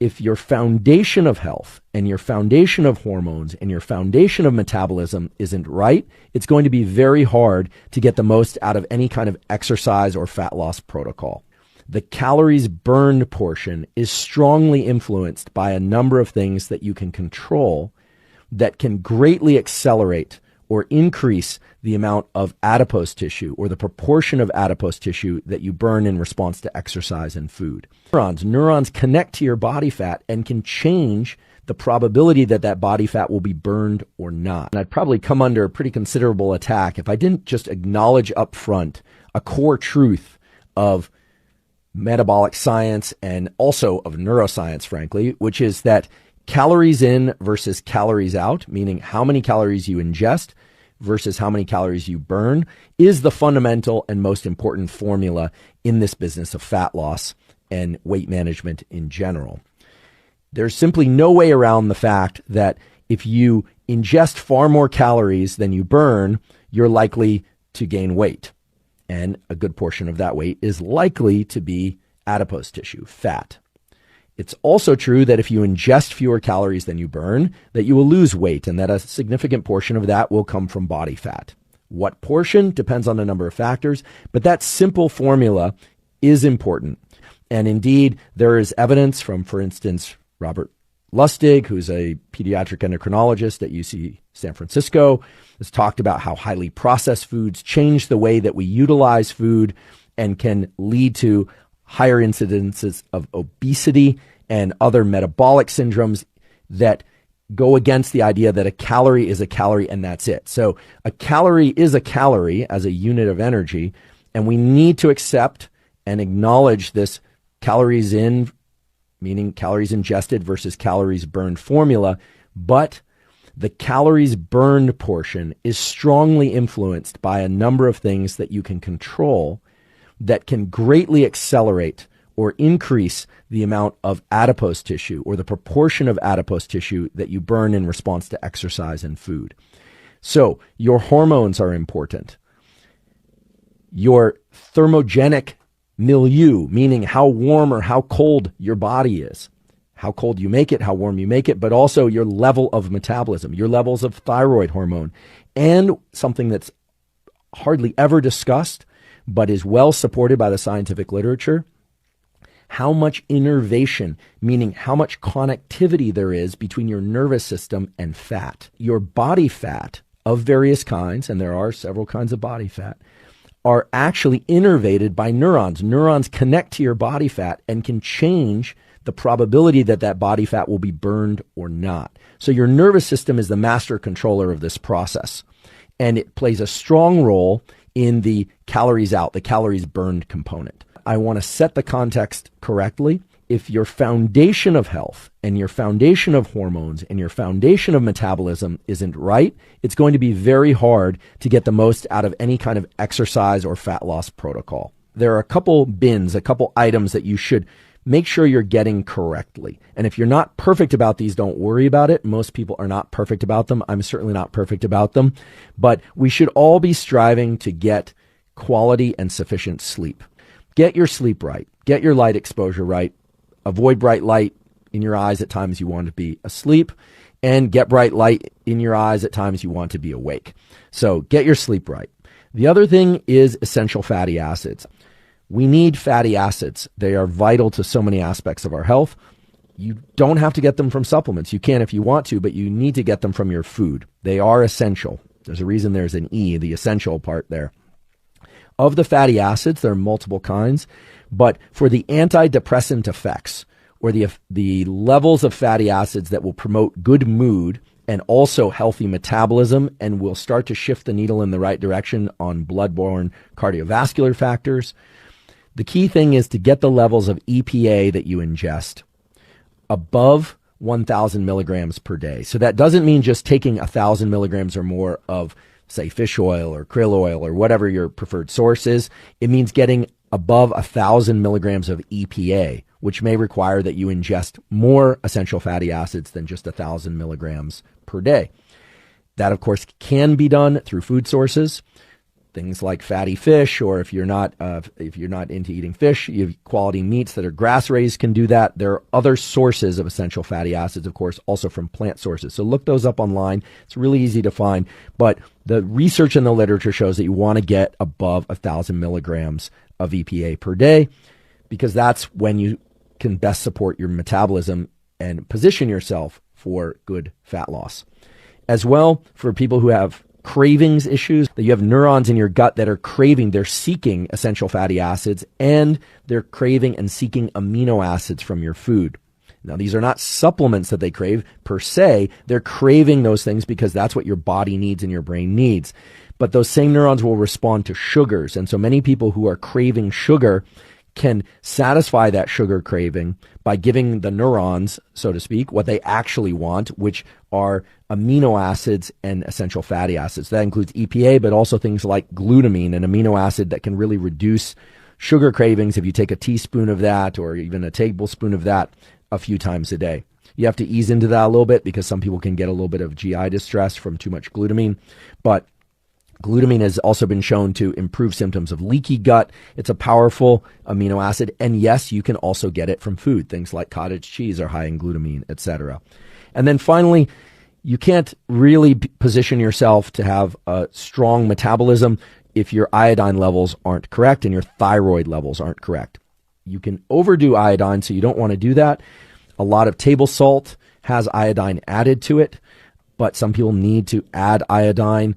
if your foundation of health and your foundation of hormones and your foundation of metabolism isn't right, it's going to be very hard to get the most out of any kind of exercise or fat loss protocol. The calories burned portion is strongly influenced by a number of things that you can control that can greatly accelerate or increase the amount of adipose tissue or the proportion of adipose tissue that you burn in response to exercise and food. Neurons connect to your body fat and can change the probability that that body fat will be burned or not. And I'd probably come under a pretty considerable attack if I didn't just acknowledge up front a core truth of metabolic science and also of neuroscience, frankly, which is that calories in versus calories out, meaning how many calories you ingest versus how many calories you burn, is the fundamental and most important formula in this business of fat loss and weight management in general. There's simply no way around the fact that if you ingest far more calories than you burn, you're likely to gain weight. And a good portion of that weight is likely to be adipose tissue, fat. It's also true that if you ingest fewer calories than you burn, that you will lose weight and that a significant portion of that will come from body fat. What portion depends on a number of factors, but that simple formula is important. And indeed, there is evidence from, for instance, Robert Lustig, who's a pediatric endocrinologist at UC San Francisco, has talked about how highly processed foods change the way that we utilize food and can lead to higher incidences of obesity and other metabolic syndromes that go against the idea that a calorie is a calorie and that's it. So a calorie is a calorie as a unit of energy, and we need to accept and acknowledge this calories in, meaning calories ingested versus calories burned formula, but the calories burned portion is strongly influenced by a number of things that you can control that can greatly accelerate or increase the amount of adipose tissue or the proportion of adipose tissue that you burn in response to exercise and food. So your hormones are important. Your thermogenic milieu, meaning how warm or how cold your body is, how cold you make it, how warm you make it, but also your level of metabolism, your levels of thyroid hormone, and something that's hardly ever discussed, but is well supported by the scientific literature, how much innervation, meaning how much connectivity there is between your nervous system and fat. Your body fat of various kinds, and there are several kinds of body fat, are actually innervated by neurons. Neurons connect to your body fat and can change the probability that that body fat will be burned or not. So your nervous system is the master controller of this process, and it plays a strong role in the calories out, the calories burned component. I want to set the context correctly. If your foundation of health and your foundation of hormones and your foundation of metabolism isn't right, it's going to be very hard to get the most out of any kind of exercise or fat loss protocol. There are a couple bins, a couple items that you should make sure you're getting correctly. And if you're not perfect about these, don't worry about it. Most people are not perfect about them. I'm certainly not perfect about them. But we should all be striving to get quality and sufficient sleep. Get your sleep right. Get your light exposure right. Avoid bright light in your eyes at times you want to be asleep, and get bright light in your eyes at times you want to be awake. So get your sleep right. The other thing is essential fatty acids. We need fatty acids. They are vital to so many aspects of our health. You don't have to get them from supplements. You can if you want to, but you need to get them from your food. They are essential. There's a reason there's an E, the essential part there. Of the fatty acids, there are multiple kinds, but for the antidepressant effects, or the levels of fatty acids that will promote good mood and also healthy metabolism, and will start to shift the needle in the right direction on blood-borne cardiovascular factors, the key thing is to get the levels of EPA that you ingest above 1,000 milligrams per day. So that doesn't mean just taking 1,000 milligrams or more of, say, fish oil or krill oil or whatever your preferred source is. It means getting above 1,000 milligrams of EPA, which may require that you ingest more essential fatty acids than just 1,000 milligrams per day. That, of course, can be done through food sources. things like fatty fish, or if you're not into eating fish, you have quality meats that are grass raised can do that. There are other sources of essential fatty acids, of course, also from plant sources. So look those up online. It's really easy to find, but the research in the literature shows that you want to get above 1,000 milligrams of EPA per day, because that's when you can best support your metabolism and position yourself for good fat loss. As well, for people who have cravings issues, that you have neurons in your gut that are craving, they're seeking essential fatty acids, and they're craving and seeking amino acids from your food. Now, these are not supplements that they crave per se. They're craving those things because that's what your body needs and your brain needs. But those same neurons will respond to sugars. And so many people who are craving sugar can satisfy that sugar craving by giving the neurons, so to speak, what they actually want, which are amino acids and essential fatty acids. That includes EPA, but also things like glutamine, an amino acid that can really reduce sugar cravings if you take a teaspoon of that or even a tablespoon of that a few times a day. You have to ease into that a little bit because some people can get a little bit of GI distress from too much glutamine, but glutamine has also been shown to improve symptoms of leaky gut. It's a powerful amino acid. And yes, you can also get it from food. Things like cottage cheese are high in glutamine, etc. And then finally, you can't really position yourself to have a strong metabolism if your iodine levels aren't correct and your thyroid levels aren't correct. You can overdo iodine, so you don't want to do that. A lot of table salt has iodine added to it, but some people need to add iodine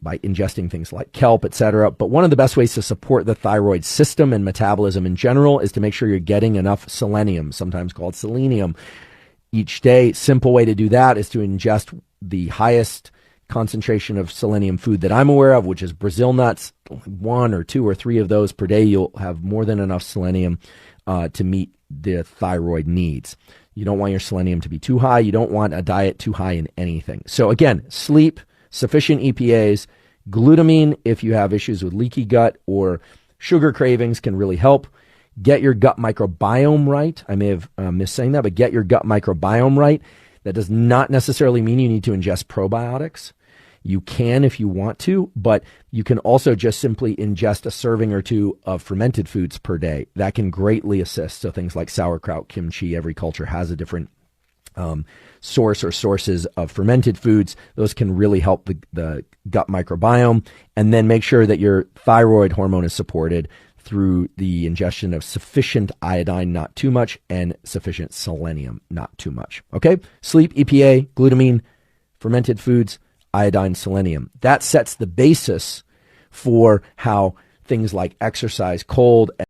by ingesting things like kelp, etc. But one of the best ways to support the thyroid system and metabolism in general is to make sure you're getting enough selenium, sometimes called selenium, each day. Simple way to do that is to ingest the highest concentration of selenium food that I'm aware of, which is Brazil nuts. 1 or 2 or 3 of those per day, you'll have more than enough selenium to meet the thyroid needs. You don't want your selenium to be too high. You don't want a diet too high in anything. So again, sleep, sufficient EPAs, glutamine if you have issues with leaky gut or sugar cravings can really help. Get your gut microbiome right. I may have missed saying that, but get your gut microbiome right. That does not necessarily mean you need to ingest probiotics. You can if you want to, but you can also just simply ingest a serving or 2 of fermented foods per day. That can greatly assist. So things like sauerkraut, kimchi, every culture has a different source or sources of fermented foods. Those can really help the gut microbiome. And then make sure that your thyroid hormone is supported through the ingestion of sufficient iodine, not too much, and sufficient selenium, not too much. Okay? Sleep, EPA, glutamine, fermented foods, iodine, selenium. That sets the basis for how things like exercise, cold,